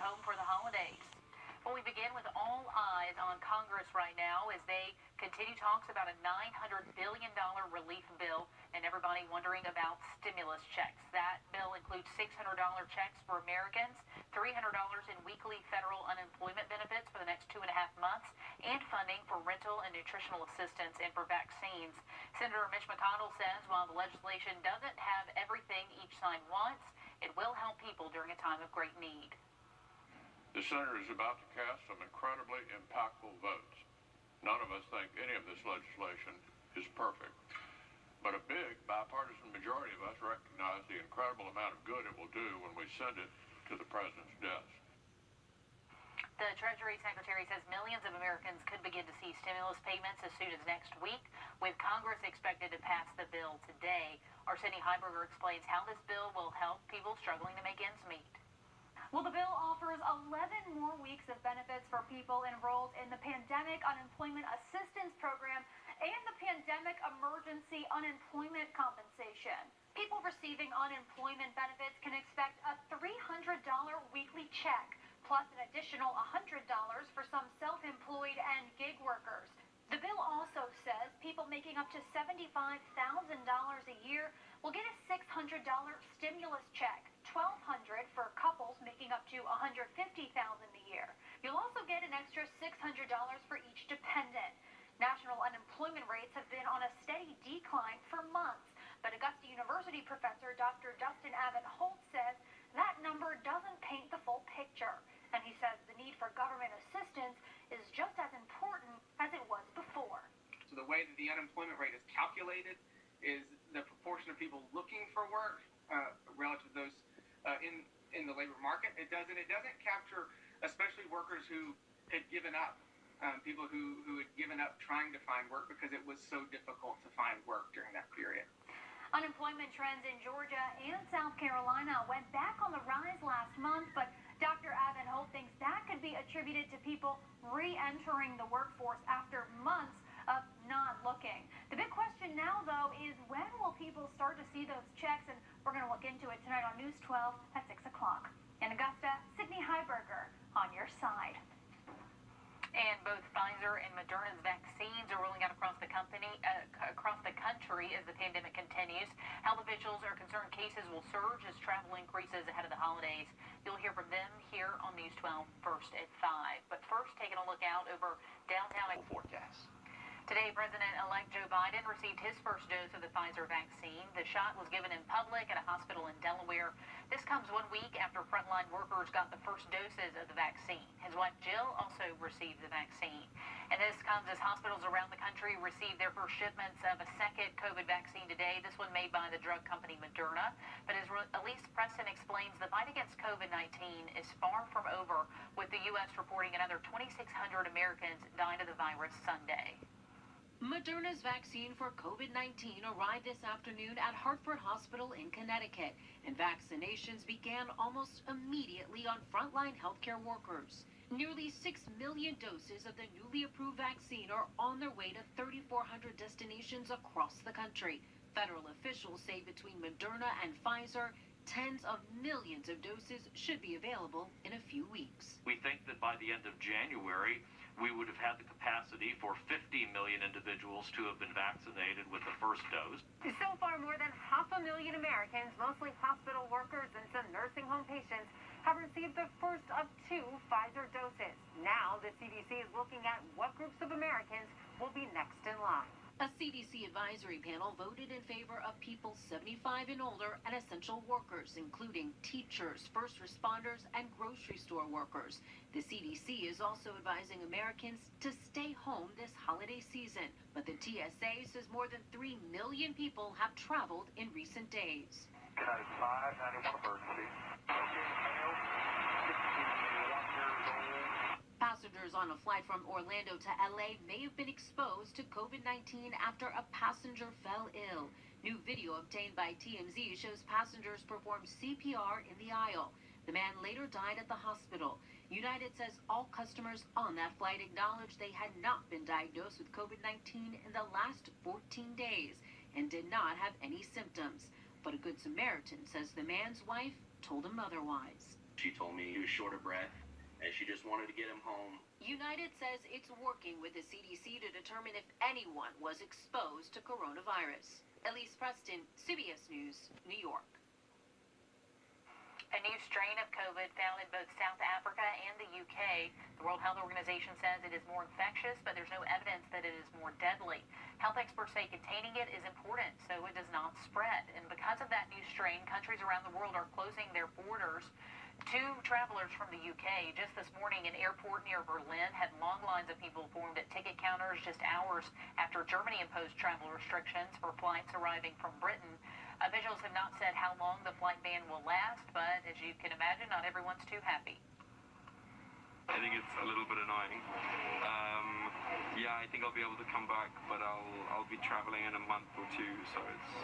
home for the holidays. Well, we begin with all eyes on Congress right now as they continue talks about a $900 billion relief bill, and everybody wondering about stimulus checks. That bill includes $600 checks for Americans, $300 in weekly federal unemployment benefits for the next 2.5 months, and funding for rental and nutritional assistance and for vaccines. Senator Mitch McConnell says while the legislation doesn't have everything each side wants, it will help people during a time of great need. The Senate is about to cast some incredibly impactful votes. None of us think any of this legislation is perfect, but a big bipartisan majority of us recognize the incredible amount of good it will do when we send it to the president's desk. The Treasury Secretary says millions of Americans could begin to see stimulus payments as soon as next week, with Congress expected to pass the bill today. Our Cindy Heiberger explains how this bill will help people struggling to make ends meet. Well, the bill offers 11 more weeks of benefits for people enrolled in the Pandemic Unemployment Assistance Program and the Pandemic Emergency Unemployment Compensation. People receiving unemployment benefits can expect a $300 weekly check, plus an additional $100 for some self-employed and gig workers. The bill also says people making up to $75,000 a year will get a $600 stimulus check, $1,200 for couples making up to $150,000 a year. You'll also get an extra $600 for each dependent. National unemployment rates have been on a steady decline for months, but Augusta University professor Dr. Dustin Abbott-Holt says that number doesn't paint the full picture. And he says the need for government assistance is just as important as it was before. So the way that the unemployment rate is calculated is the proportion of people looking for work relative to those in the labor market. It doesn't capture especially workers who had given up, people who had given up trying to find work because it was so difficult to find work during that period. Unemployment trends in Georgia and South Carolina went back on the rise last month, but Dr. Abbott-Holt thinks that could be attributed to people re-entering the workforce after months of not looking. The big question now, though, is when will people start to see those checks? And we're going to look into it tonight on News 12 at 6 o'clock. In Augusta, Sydney Heiberger on your side. And both Pfizer and Moderna's vaccines are rolling out across the country as the pandemic continues. Health officials are concerned cases will surge as travel increases ahead of the holidays. You'll hear from them here on News 12 first at 5. But first, taking a look out over downtown forecast. Today, President-elect Joe Biden received his first dose of the Pfizer vaccine. The shot was given in public at a hospital in Delaware. This comes 1 week after frontline workers got the first doses of the vaccine. His wife, Jill, also received the vaccine. And this comes as hospitals around the country receive their first shipments of a second COVID vaccine today, this one made by the drug company Moderna. But as Elise Preston explains, the fight against COVID-19 is far from over, with the U.S. reporting another 2,600 Americans died of the virus Sunday. Moderna's vaccine for COVID-19 arrived this afternoon at Hartford Hospital in Connecticut, and vaccinations began almost immediately on frontline healthcare workers. Nearly 6 million doses of the newly approved vaccine are on their way to 3,400 destinations across the country. Federal officials say between Moderna and Pfizer, tens of millions of doses should be available in a few weeks. We think that by the end of January, we would have had the capacity for 50 million individuals to have been vaccinated with the first dose. So far, more than 500,000 Americans, mostly hospital workers and some nursing home patients, have received the first of 2 Pfizer doses. Now, the CDC is looking at what groups of Americans will be next in line. A CDC advisory panel voted in favor of people 75 and older and essential workers, including teachers, first responders, and grocery store workers. The CDC is also advising Americans to stay home this holiday season, but the TSA says more than 3 million people have traveled in recent days. United 591 emergency. Passengers on a flight from Orlando to LA may have been exposed to COVID-19 after a passenger fell ill. New video obtained by TMZ shows passengers performed CPR in the aisle. The man later died at the hospital. United says all customers on that flight acknowledged they had not been diagnosed with COVID-19 in the last 14 days and did not have any symptoms. But a Good Samaritan says the man's wife told him otherwise. She told me he was short of breath and she just wanted to get him home. United says it's working with the CDC to determine if anyone was exposed to coronavirus. Elise Preston, CBS News, New York. A new strain of COVID found in both South Africa and the UK. The World Health Organization says it is more infectious, but there's no evidence that it is more deadly. Health experts say containing it is important so it does not spread. And because of that new strain, countries around the world are closing their borders to travelers from the UK. Just this morning, an airport near Berlin had long lines of people formed at ticket counters just hours after Germany imposed travel restrictions for flights arriving from Britain. Officials have not said how long the flight ban will last, but as you can imagine, not everyone's too happy. I think it's a little bit annoying. I think I'll be able to come back, but I'll be traveling in a month or two, so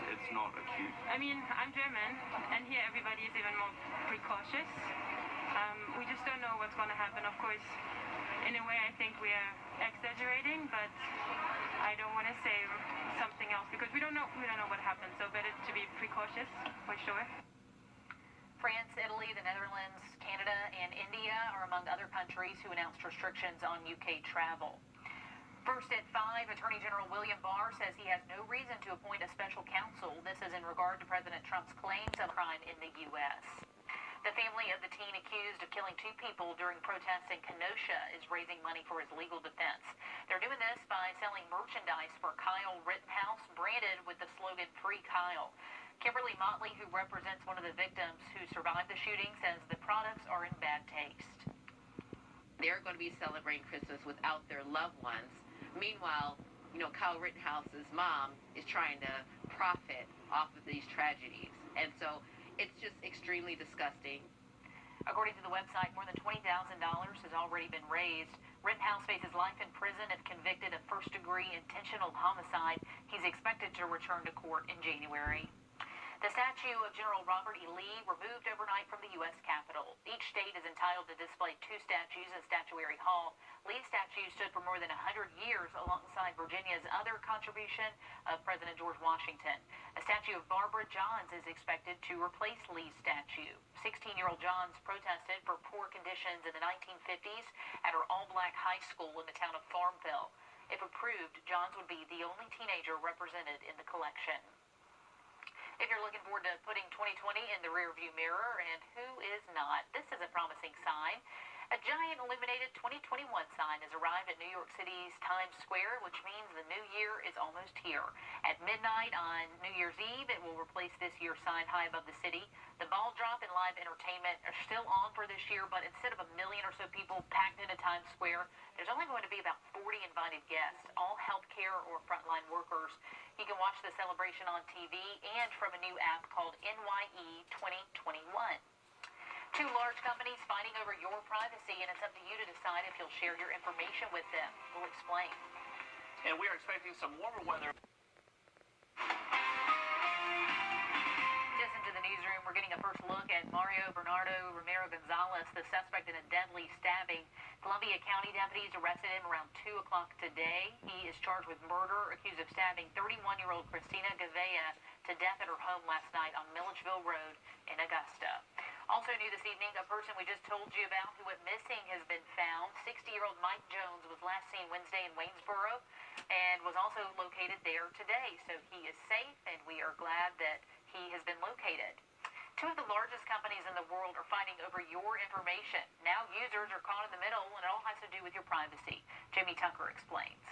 it's not acute. I mean, I'm German, and here everybody is even more precautious. We just don't know what's going to happen. Of course, in a way, I think we are exaggerating, but I don't want to say something else because we don't know what happens. So better to be precautious for sure. France, Italy, the Netherlands, Canada, and India are among other countries who announced restrictions on UK travel. First at 5, Attorney General William Barr says he has no reason to appoint a special counsel. This is in regard to President Trump's claims of crime in the U.S. The family of the teen accused of killing 2 people during protests in Kenosha is raising money for his legal defense. They're doing this by selling merchandise for Kyle Rittenhouse branded with the slogan Free Kyle. Kimberly Motley, who represents one of the victims who survived the shooting, says the products are in bad taste. They're going to be celebrating Christmas without their loved ones. Meanwhile, Kyle Rittenhouse's mom is trying to profit off of these tragedies. And so it's just extremely disgusting. According to the website, more than $20,000 has already been raised. Rittenhouse faces life in prison if convicted of first-degree intentional homicide. He's expected to return to court in January. The statue of General Robert E. Lee removed overnight from the U.S. Capitol. Each state is entitled to display 2 statues in Statuary Hall. Lee's statue stood for more than 100 years alongside Virginia's other contribution of President George Washington. A statue of Barbara Johns is expected to replace Lee's statue. 16-year-old Johns protested for poor conditions in the 1950s at her all-black high school in the town of Farmville. If approved, Johns would be the only teenager represented in the collection. If you're looking forward to putting 2020 in the rearview mirror, and who is not, this is a promising sign. A giant illuminated 2021 sign has arrived at New York City's Times Square, which means the new year is almost here. At midnight on New Year's Eve, it will replace this year's sign high above the city. The ball drop and live entertainment are still on for this year, but instead of 1 million or so people packed into Times Square, there's only going to be about 40 invited guests, all healthcare or frontline workers. You can watch the celebration on TV and from a new app called NYE 2021. 2 large companies fighting over your privacy, and it's up to you to decide if you'll share your information with them. We'll explain. And we are expecting some warmer weather. Just into the newsroom, we're getting a first look at Mario Bernardo Romero Gonzalez, the suspect in a deadly stabbing. Columbia County deputies arrested him around 2 o'clock today. He is charged with murder, accused of stabbing 31-year-old Christina Gavea to death at her home last night on Milledgeville Road in Augusta. Also new this evening, a person we just told you about who went missing has been found. 60-year-old Mike Jones was last seen Wednesday in Waynesboro and was also located there today. So he is safe, and we are glad that he has been located. 2 of the largest companies in the world are fighting over your information. Now users are caught in the middle, and it all has to do with your privacy. Jamie Tucker explains.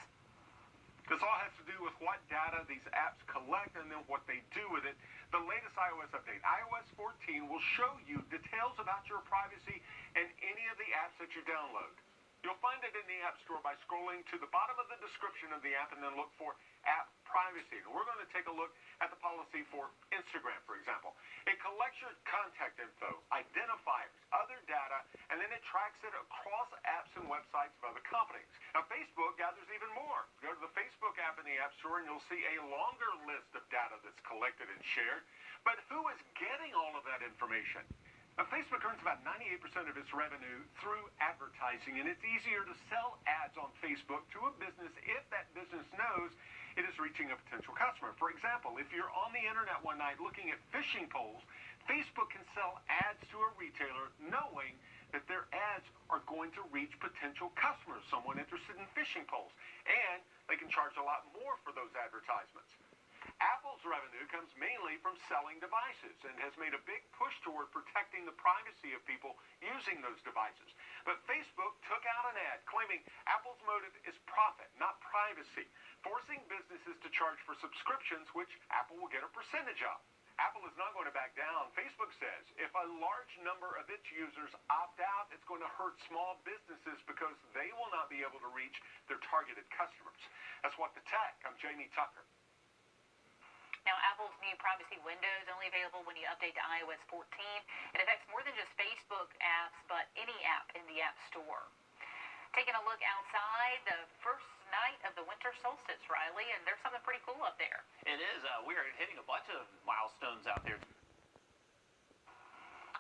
This all has to do with what data these apps collect and then what they do with it. The latest iOS update, iOS 14, will show you details about your privacy and any of the apps that you download. You'll find it in the App Store by scrolling to the bottom of the description of the app and then look for App Privacy. And we're going to take a look at the policy for Instagram, for example. It collects your contact info, identifiers, other data, and then it tracks it across apps and websites of other companies. Now, Facebook gathers even more. Go to the Facebook app in the App Store and you'll see a longer list of data that's collected and shared. But who is getting all of that information? Now, Facebook earns about 98% of its revenue through advertising, and it's easier to sell ads on Facebook to a business if that business knows it is reaching a potential customer. For example, if you're on the internet one night looking at fishing poles, Facebook can sell ads to a retailer knowing that their ads are going to reach potential customers, someone interested in fishing poles, and they can charge a lot more for those advertisements. Apple's revenue comes mainly from selling devices and has made a big push toward protecting the privacy of people using those devices. But Facebook took out an ad claiming Apple's motive is profit, not privacy, forcing businesses to charge for subscriptions, which Apple will get a percentage of. Apple is not going to back down. Facebook says if a large number of its users opt out, it's going to hurt small businesses because they will not be able to reach their targeted customers. That's What the Tech. I'm Jamie Tucker. Now, Apple's new privacy window is only available when you update to iOS 14. It affects more than just Facebook apps, but any app in the App Store. Taking a look outside, the first night of the winter solstice, Riley, and there's something pretty cool up there. It is. We are hitting a bunch of milestones out there.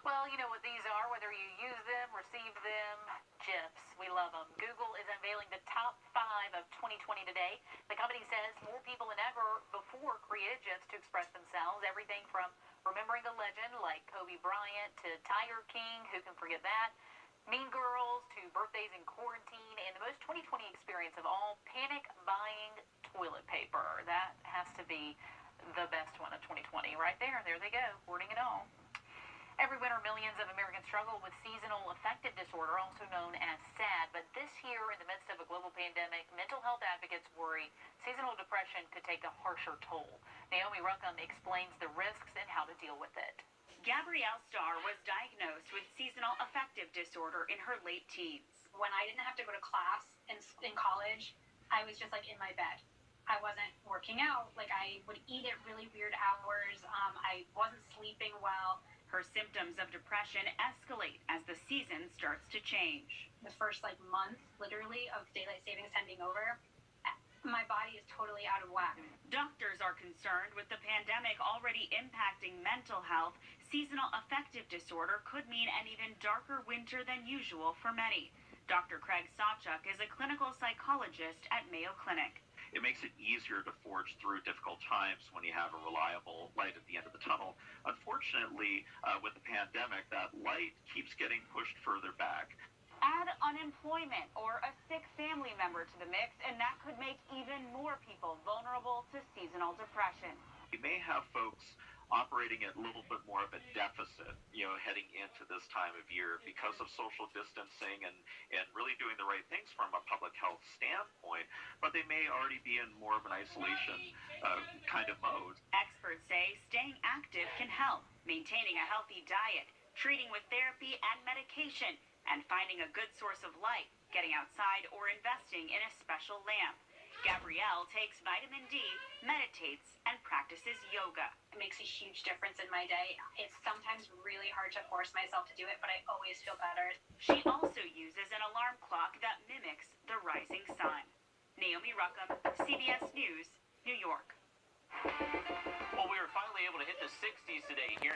Well, you know what these are, whether you use them, receive them, GIFs. We love them. Google is unveiling the top 5 of 2020 today. The company says more people than ever before created GIFs to express themselves. Everything from remembering a legend like Kobe Bryant to Tiger King, who can forget that, Mean Girls to birthdays in quarantine, and the most 2020 experience of all, panic buying toilet paper. That has to be the best one of 2020 right there. There they go, hoarding it all. Every winter, millions of Americans struggle with seasonal affective disorder, also known as SAD. But this year, in the midst of a global pandemic, mental health advocates worry seasonal depression could take a harsher toll. Naomi Ruckham explains the risks and how to deal with it. Gabrielle Starr was diagnosed with seasonal affective disorder in her late teens. When I didn't have to go to class in college, I was just like in my bed. I wasn't working out. Like I would eat at really weird hours. I wasn't sleeping well. Her symptoms of depression escalate as the season starts to change. The first month, literally, of daylight savings time being over, my body is totally out of whack. Doctors are concerned with the pandemic already impacting mental health. Seasonal affective disorder could mean an even darker winter than usual for many. Dr. Craig Sawchuk is a clinical psychologist at Mayo Clinic. It makes it easier to forge through difficult times when you have a reliable light at the end of the tunnel. Unfortunately, with the pandemic, that light keeps getting pushed further back. Add unemployment or a sick family member to the mix, and that could make even more people vulnerable to seasonal depression. We may have folks operating at a little bit more of a deficit, heading into this time of year because of social distancing and really doing the right things from a public health standpoint, but they may already be in more of an isolation kind of mode. Experts say staying active can help, maintaining a healthy diet, treating with therapy and medication, and finding a good source of light, getting outside or investing in a special lamp. Gabrielle takes vitamin D, meditates, and practices yoga. It makes a huge difference in my day. It's sometimes really hard to force myself to do it, but I always feel better. She also uses an alarm clock that mimics the rising sun. Naomi Ruckham, CBS News, New York. Well, we were finally able to hit the 60s today here.